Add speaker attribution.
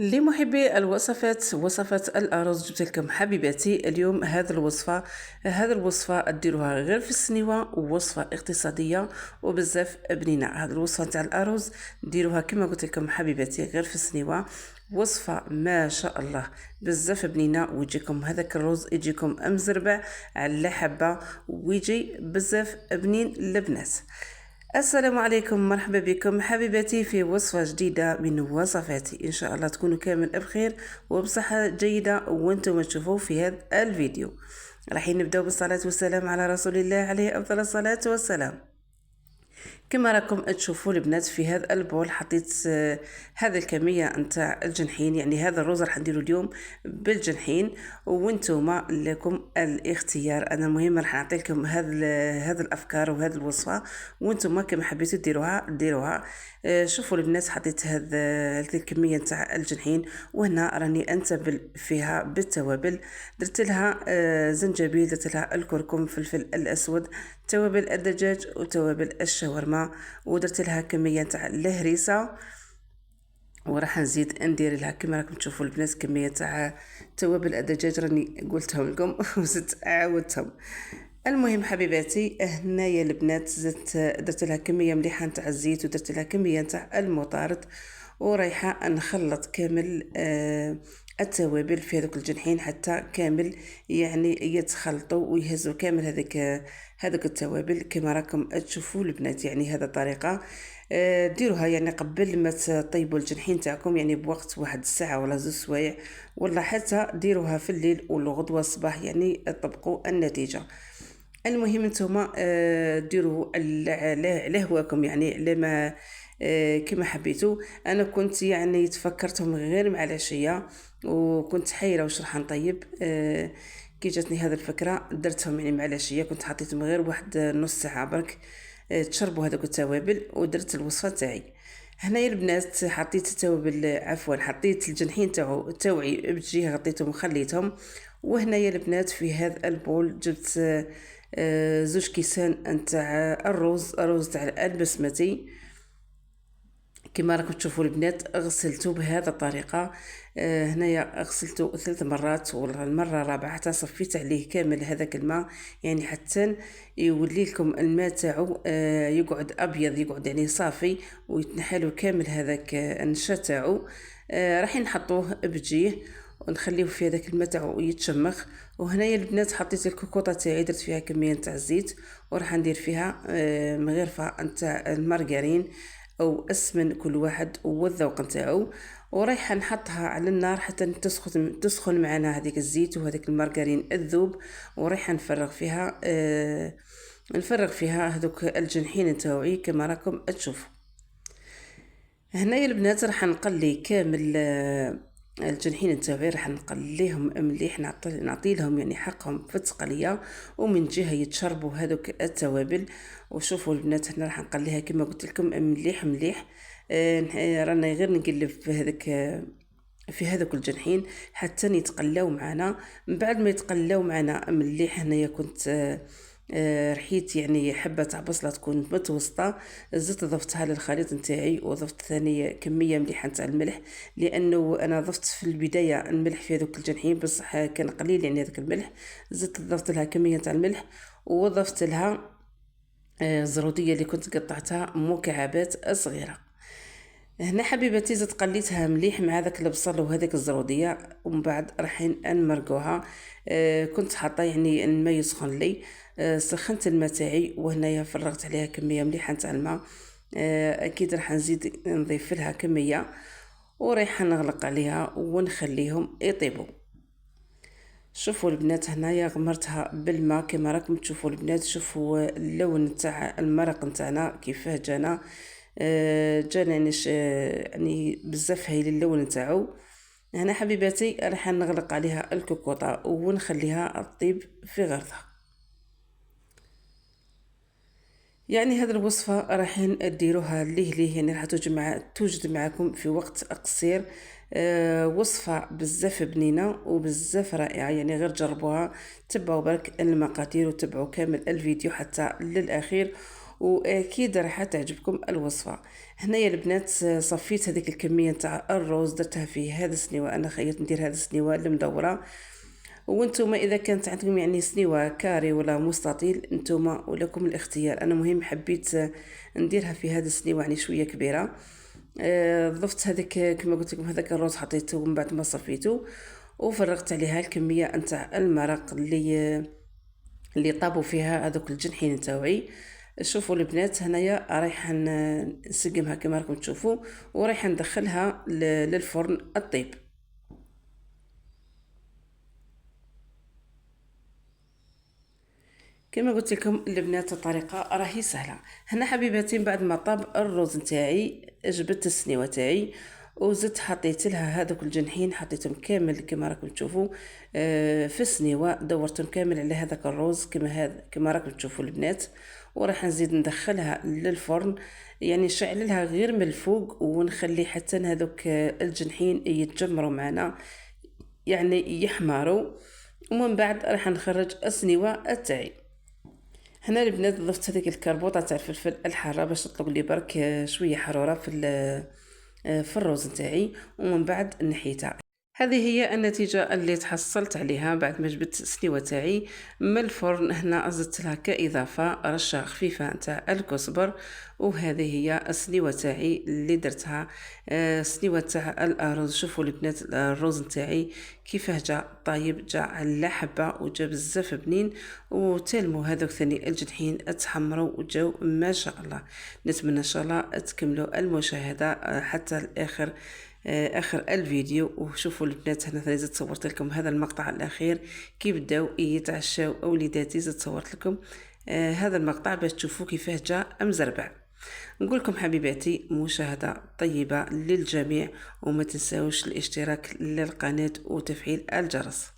Speaker 1: لمحبي الوصفات وصفة الأرز جبت لكم حبيباتي اليوم هذه الوصفة ديروها غير في السنيوة، ووصفة اقتصادية وبزاف بنينة. هذه الوصفة تاع الأرز ديروها كما قلت لكم حبيباتي غير في السنيوة، وصفة ما شاء الله بزاف بنينة، ويجيكم هذاك الرز يجيكم مزربع على حبة، ويجي بزاف بنين لبنات. السلام عليكم، مرحبا بكم حبيباتي في وصفة جديدة من وصفاتي. إن شاء الله تكونوا كامل بخير وبصحة جيدة وانتم تشوفوا في هذا الفيديو. راح نبدأ بالصلاة والسلام على رسول الله عليه أفضل الصلاة والسلام. كما راكم تشوفوا البنات في هذا البول حطيت هذا الكميه نتاع الجنحين، يعني هذا الرز راح نديرو اليوم بالجنحين، وانتم لكم الاختيار. انا المهم راح نعطي لكم هذه الافكار وهذه الوصفه، وانتم كما حبيتوا ديروها. شوفوا البنات حطيت هذه الكميه نتاع الجنحين، وهنا راني انتبل فيها بالتوابل. درت لها زنجبيل، درت لها الكركم، فلفل الاسود، توابل الدجاج وتوابل الشاورما، ودرت لها كميه تاع الهريسه، وراح نزيد ندير لها كما راكم تشوفوا البنات كميه تاع توابل الدجاج، راني قلتهم لكم وزدت عاودتهم. المهم حبيباتي هنايا البنات زدت درت لها كميه مليحه نتاع الزيت، ودرت لها كميه نتاع المطارد، ورايحه نخلط كامل التوابل في هذوك الجنحين حتى كامل يعني يتخلطوا ويهزوا كامل هذوك التوابل كما راكم تشوفوا البنات. يعني هذا طريقه ديروها يعني قبل ما تطيبوا الجنحين تاعكم، يعني بوقت واحد الساعه ولا زوج سوايع، ولا حتى ديروها في الليل والغدوه الصباح يعني طبقوا النتيجه. المهم نتوما ديروا على هواكم، يعني على ما كما حبيتوا. انا كنت يعني تفكرتهم غير مع العشيه، وكنت حيره واش راح نطيب. كي جاتني هذه الفكره درتهم يعني مع العشيه، كنت حطيتهم غير واحد نص ساعه برك تشربوا هذوك التوابل، ودرت الوصفه تاعي. هنايا البنات حطيت التوابل، عفوا حطيت الجنحين تاوعي بجهه، غطيتهم وخليتهم. وهنايا البنات في هذا البول جبت زوج كيسان نتاع الرز تاع البسمتي. كما راكم تشوفوا البنات غسلته بهذا الطريقه. هنايا غسلته 3 مرات، والمره الرابعه حتى صفيت عليه كامل هذاك الماء، يعني حتى يولي لكم الماء تاعو يقعد ابيض، يقعد يعني صافي، ويتنحلوا كامل هذاك النشا تاعو. راح نحطوه بجيه ونخليه في هذاك الماء تاعو يتشمخ. وهنايا البنات حطيت الكوكوطه تاعي، درت فيها كميه نتاع الزيت، وراح ندير فيها مغرفه نتاع المارغرين او اسمن، كل واحد والذوق نتاعو. ورايحه نحطها على النار حتى تسخن معنا هذيك الزيت وهذيك المارغرين الذوب. ورايحه نفرغ فيها هذوك الجنحين نتاوعي كما راكم تشوفوا. هنايا البنات راح نقلي كامل الجنحين نتاوعي، راح نقليهم مليح، نعطي لهم يعني حقهم في التقليه، ومن جهه يتشربوا هذوك التوابل. وشوفوا البنات هنا راح نقليها كما قلت لكم مليح مليح. رانا غير نقلب في هذوك الجنحين حتى يتقلاو معنا. من بعد ما يتقلاو معنا مليح، هنايا كنت رحيت يعني حبه تاع بصله تكون متوسطه، زدت ضفتها للخليط نتاعي، وضفت ثاني كميه مليحه تاع الملح، لانه انا ضفت في البدايه الملح في هذوك الجنحين بصح كان قليل يعني هذاك الملح. ضفت لها كميه تاع الملح، وضفت لها الزروديه اللي كنت قطعتها مكعبات صغيره. هنا حبيبتي زدت قليتها مليح مع هذاك البصل وهذيك الزروديه، ومن بعد راح نمرقوها. كنت حاطه يعني الماء يسخن لي. سخنت الماء تاعي، وهنايا فرغت عليها كميه مليحه تاع الماء. اكيد راح نزيد نضيف لها كميه، ورايحه نغلق عليها ونخليهم يطيبوا. شوفوا البنات هنايا غمرتها بالماء كما راكم تشوفوا البنات. شوفوا اللون تاع المرق نتاعنا كيفاه جانا. جانا يعني بزاف هايل اللون نتاعو. هنا حبيباتي راح نغلق عليها الكوكوطه ونخليها تطيب في غرفه. يعني هذه الوصفة رايحين ديروها ليه يعني راح توجد معكم في وقت قصير. وصفة بزاف بنينة وبزاف رائعة، يعني غير جربوها، تبعوا برك المقادير وتبعوا كامل الفيديو حتى للأخير. واكيد راح تعجبكم الوصفه. هنايا البنات صفيت هذيك الكميه نتاع الرز درتها في هذا السنيوه، انا خيرت ندير هذا السنيوه المدوره. وانتم اذا كانت عندكم يعني سنيوه كاري ولا مستطيل انتم ولكم الاختيار. انا مهم حبيت نديرها في هذا السنيوه يعني شويه كبيره. ضفت هذيك كما قلت لكم هذاك الرز حطيته من بعد ما صفيته، وفرغت عليها الكميه نتاع المرق اللي طابوا فيها هذوك الجنحين تاوعي. شوفوا البنات هنايا رايحه نسقمها كما راكم تشوفوا، ورايحه ندخلها للفرن الطيب. كما قلت لكم البنات الطريقه راهي سهله. هنا حبيباتي بعد ما طاب الرز نتاعي جبت السنيوه تاعي وزدت حطيت لها هذوك الجنحين، حطيتهم كامل كما راكم تشوفوا في السنيوه، دورتهم كامل على هذاك الرز كما راكم تشوفوا البنات. وراح نزيد ندخلها للفرن، يعني نشعل لها غير من الفوق ونخلي حتى هذوك الجنحين يتجمروا معنا يعني يحمروا. ومن بعد راح نخرج السنيوه تاعي. هنا البنات ضفت هذيك الكربوطه تاع الفلفل الحاره باش تطلق لي برك شويه حراره في الروز نتاعي، ومن بعد نحيتها. هذه هي النتيجة اللي تحصلت عليها بعد ما جبت السنيوة تاعي من الفرن. هنا زدت لها كإضافة رشة خفيفة نتاع الكزبر، وهذه هي السنيوة تاعي اللي درتها سنيوة تاع الأرز. شوفوا البنات الرز نتاعي كيفاه جا طايب، جا على حبة وجا بزاف بنين، وتلموا هذوك ثاني الجنحين تحمروا وجاو ما شاء الله. نتمنى ان شاء الله تكملوا المشاهدة حتى الآخر اخر الفيديو. وشوفوا البنات هنا ثاني زدت صورت لكم هذا المقطع الاخير كي بداو يتعشاو اوليداتي، زدت صورت لكم هذا المقطع باش تشوفوا كيفاه جا مزربع. نقول لكم حبيباتي مشاهدة طيبة للجميع، وما تنساوش الاشتراك للقناة وتفعيل الجرس.